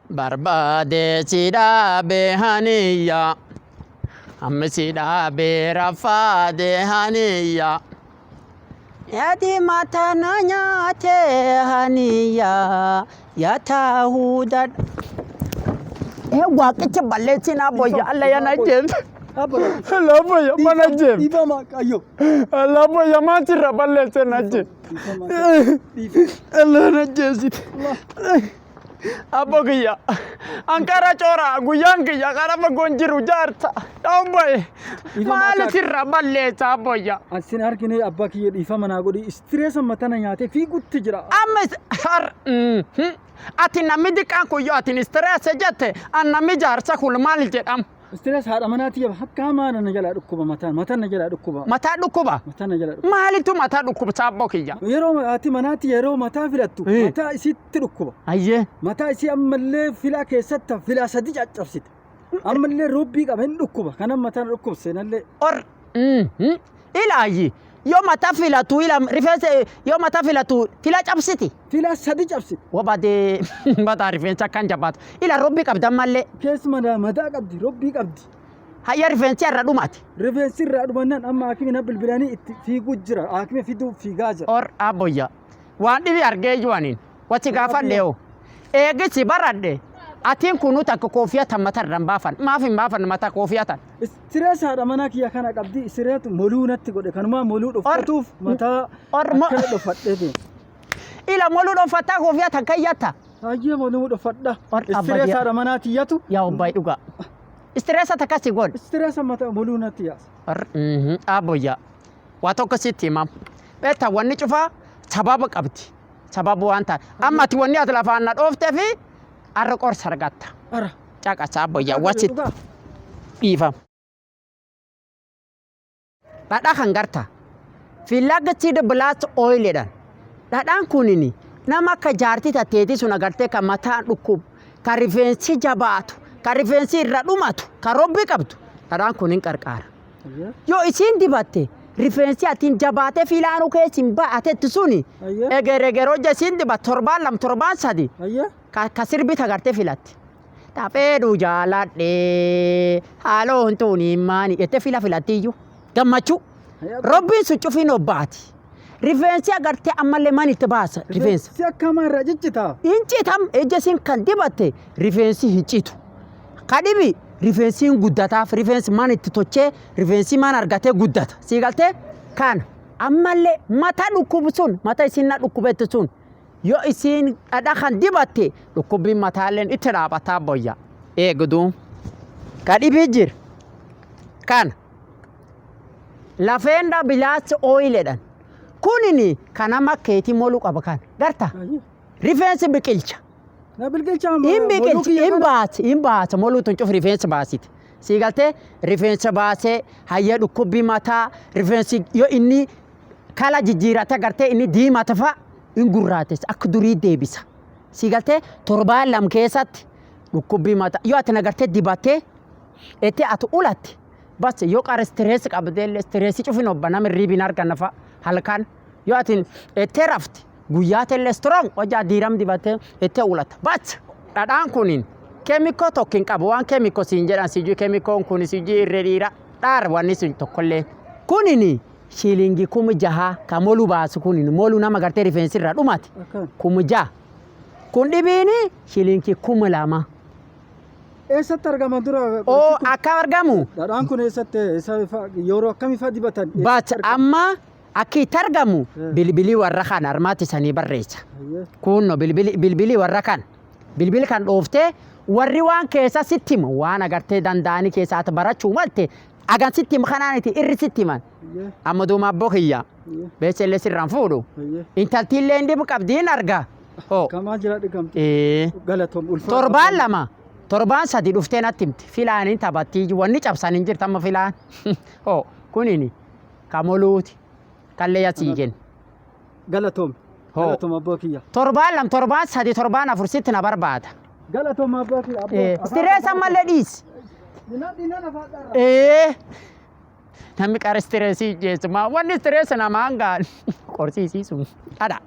Barbaade sida behaniya Amma sida be rafade haniya Yadi mata nanya te haniya Yata hudad Ewa kiche baleti na boya Allah yana jem Allah boya mana jem Ifa ma ayo Allah boya matira baleti na jem Allah na jem Abogiya Ankara chora guyangiya karama gonjiru jarta Domboy Mali sirra baleti aboya Asin arkine abba ki ifa mana godi stress matana nyate fi gutti jira Ames har Ati namidi kanko yo ati stress jette an namijar sakul mal jedam stress hada manati ya hakka ma na jala dukkuba mata na jala dukkuba mata dukuba mata na jala mali tu mata dukuba sabokiya yero ati manati yero mata filattu mata isi dukkuba ayye mata isi amalle fila keessatta fila sadi caccabsit amalle robbi qaben dukkuba kana mata dukkuba senalle or ilayi yo mata filatu ila rifense yo mata filatu fila cabsiti fila sadi cabsit wabade bata rifense kan jabat ila robbi qabdan malle kes mana mata qabdi robbi qabdi hayya rifense arra dumati rifense irra dumannan amma akimi na bilbilani fi gujra akimi fi du fi gaja or aboya wan dibi arge juanin wati gafa leo ege ci barade atin kunu tak kofiyata matar rambafan mafin bafan mata kofiyatan stress hada mana kiya kana qabdi stress molu natti gode kanuma molu do fatuf mata kana do fadde ila molu do fatta kofiyatan kayata ayye molu do fadda stress hada mana tiyatu ya ubay duga stress ta kasi gol stress mata molu natti ya aboya wato kasiti mam beta wani cufa sababu qabdi sababu wanta amma ti wani atlafa na dofte fi arqor sargatta ara caka saboya wasit ifa Dada kan garta filagati de blast oil dan dadan kunini nama ka jarti ta tedi suna garte ka mata dukub ka rifensi jabatu ka rifensi radumatu ka robbi qabtu dadan kunin qarqara yo isin dibatte rifensi atin jabate filanu ke simba atet suni egero jasin dibat torban sadi ka sirbi ta garte filatti tapedu jaladde halo ontuni mani ete filatiyu gammachu robbi su cufino bati rifensi agarte amalle mani tebasa rifensi si akama rajicita incitam ejesin kan dibatte rifensi hincitu kadibi rifensi guddata rifensi mani toche rifensi man argate guddata sigalte kan amalle mata dukubsun mata isinna dukubetsun yo isin ada kan dibatte dukubi matalen itira bata boya gudu kadibi jir kan lafenda bilas oil dan kunini kana maketi molu qabakan garta rifensi biqilcha na bilqilcha imbat molu tun cuf rifensi basit sigalte rifensi base hayya dukubi mata rifensi yo inni kala jijirata garte inni di matafa ingurates akduri debisa sigalte torba lam kesat dukubi mata yo atna garte dibate ete at ulat bas yo qar stress qabdel stress cufino banam ribin arganafa halkan yo atin teraft guyate le strong oja diram dibate ete ulat bas dadan kunin chemical tokin qabwan chemical sinjeran siju chemical kun siju redira dar wani sin tokolle kunini shilingi kumjaha kamolu basu kunin molu na magarte rifensi radumati kumja kun dibini shilingi kumlama esa targama dura o akargamu dadan kun esatte esa yoro kami fadi batan bat amma aki targamu bilbili warrakan armati sani barrecha kunno bilbili warrakan bilbil kan dofte warri wan kesa sittim wana garte dandani kesa at barachu malte agan sittim khananiti irri sittiman amadu mabokhiya becelle sirran fudu intaltille ndi qabdin arga ho kama jira digam galatom ulfa torban sadi dufte natimti filanin tabatti wani cabsanin jirtam filan ho kunini kamoluti kalle yasigen galatom abokiya torban sadi torban afursit na barbada galatom abokiya stress amalle dis dina na fadara namni qara stress jesma wani stress na manga qorsi sun ada